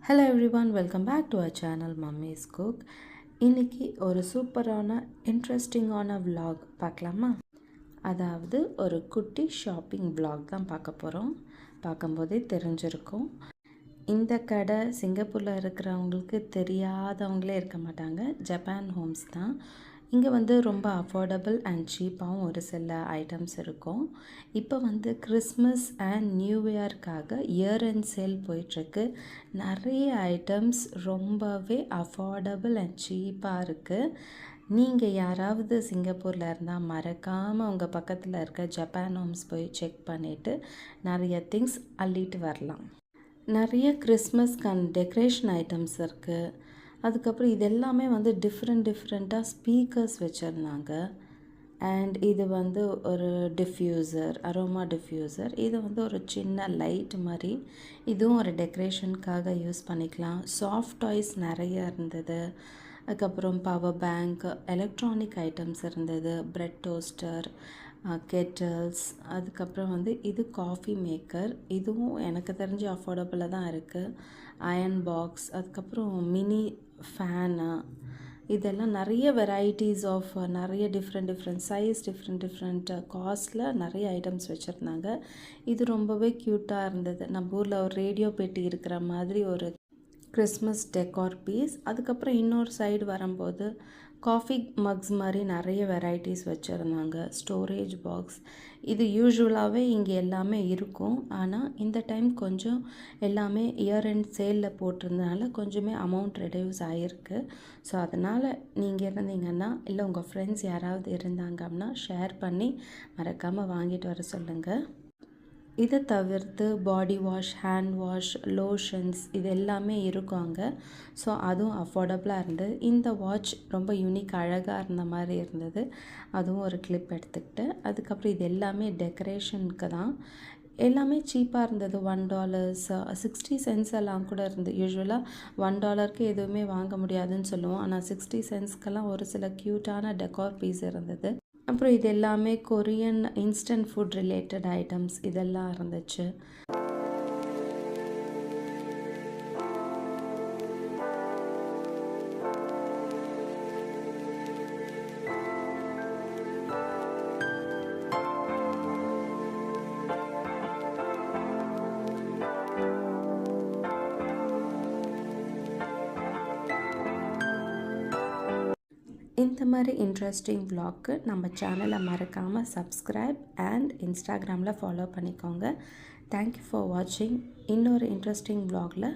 Hello everyone, welcome back to our channel mummy's cook. இன்றைக்கி ஒரு சூப்பரான இன்ட்ரெஸ்டிங்கான vlog பார்க்கலாமா? அதாவது ஒரு குட்டி ஷாப்பிங் vlog தான் பார்க்க போகிறோம். பார்க்கும்போதே தெரிஞ்சிருக்கும். இந்த கடை சிங்கப்பூரில் இருக்கிறவங்களுக்கு தெரியாதவங்களே இருக்க மாட்டாங்க. ஜப்பான் ஹோம்ஸ் தான். இங்கே ரொம்ப அஃபோர்டபுள் அண்ட் சீப்பாகவும் ஒரு சில ஐட்டம்ஸ் இருக்கும். இப்போ கிறிஸ்மஸ் அண்ட் நியூ இயர்க்காக இயர் அண்ட் சேல் போயிட்டுருக்கு. நிறைய ஐட்டம்ஸ் ரொம்பவே அஃபோர்டபுள் அண்ட் சீப்பாக இருக்குது. நீங்கள் யாராவது சிங்கப்பூரில் இருந்தால் மறக்காமல் உங்கள் பக்கத்தில் இருக்க ஜப்பான் ஹோம்ஸ் போய் செக் பண்ணிவிட்டு நிறைய திங்ஸ் அள்ளிட்டு வரலாம். நிறைய கிறிஸ்மஸ்க்கான டெக்கரேஷன் ஐட்டம்ஸ் இருக்குது. அதுக்கப்புறம் இது எல்லாமே டிஃப்ரெண்ட்டாக ஸ்பீக்கர்ஸ் வச்சுருந்தாங்க. அண்ட் இது ஒரு டிஃப்யூசர், அரோமா டிஃப்யூசர். இது ஒரு சின்ன லைட் மாதிரி, இதுவும் ஒரு டெக்கரேஷனுக்காக யூஸ் பண்ணிக்கலாம். சாஃப்ட் டாய்ஸ் நிறைய இருந்தது. அதுக்கப்புறம் பவர் பேங்க், எலக்ட்ரானிக் ஐட்டம்ஸ் இருந்தது, பிரெட் டோஸ்டர், கெட்டில்ஸ். அதுக்கப்புறம் இது காஃபி மேக்கர். இதுவும் எனக்கு தெரிஞ்சு அஃபோர்டபுளாக தான் இருக்குது. அயன் பாக்ஸ், அதுக்கப்புறம் மினி ஃபேனு. இதெல்லாம் நிறைய வெரைட்டிஸ் ஆஃப் நிறைய டிஃப்ரெண்ட் சைஸ், டிஃப்ரெண்ட் காஸ்ட்டில் நிறைய ஐட்டம்ஸ் வச்சுருந்தாங்க. இது ரொம்பவே க்யூட்டாக இருந்தது. நம்ம ஊரில் ஒரு ரேடியோ பெட்டி இருக்கிற மாதிரி ஒரு கிறிஸ்மஸ் டெக்கார் பீஸ். அதுக்கப்புறம் இன்னொரு சைடு வரும்போது காஃபி மக்ஸ் மாதிரி நிறைய வெரைட்டிஸ் வச்சுருந்தாங்க. Storage box. இது யூஸ்வலாகவே இங்கே எல்லாமே இருக்கும். ஆனால் இந்த டைம் கொஞ்சம் எல்லாமே இயர் அண்ட் சேலில் போட்டிருந்தனால கொஞ்சமே அமௌண்ட் ரெடியூஸ் ஆகிருக்கு. ஸோ அதனால் நீங்கள் இருந்தீங்கன்னா, இல்லை உங்கள் ஃப்ரெண்ட்ஸ் யாராவது இருந்தாங்க அப்படின்னா ஷேர் பண்ணி மறக்காமல் வாங்கிட்டு வர சொல்லுங்கள். இதை தவிர்த்து body wash, hand wash, lotions இது எல்லாமே இருக்கும் அங்கே. ஸோ அதுவும் அஃபோர்டபுளாக இருந்தது. இந்த வாட்ச் ரொம்ப யூனிக், அழகாக இருந்த மாதிரி இருந்தது. அதுவும் ஒரு கிளிப் எடுத்துக்கிட்டு. அதுக்கப்புறம் இது எல்லாமே டெக்கரேஷனுக்கு தான். எல்லாமே சீப்பாக இருந்தது. $1, 60 cents எல்லாம் கூட இருந்தது. யூஸ்வலாக $1 எதுவுமே வாங்க முடியாதுன்னு சொல்லுவோம். ஆனால் 60 centஸ்க்கெல்லாம் ஒரு சில க்யூட்டான டெக்கார் பீஸ் இருந்தது. அப்புறம் இது எல்லாமே Korean instant food related items இதெல்லாம் இருந்துச்சு. இந்த மாதிரி இன்ட்ரெஸ்டிங் vlogக்கு நம்ம சேனலை மறக்காமல் சப்ஸ்கிரைப் அண்ட் இன்ஸ்டாகிராமில் ஃபாலோ பண்ணிக்கோங்க. தேங்க்யூ ஃபார் வாட்சிங். இன்னொரு இன்ட்ரெஸ்டிங் vlogல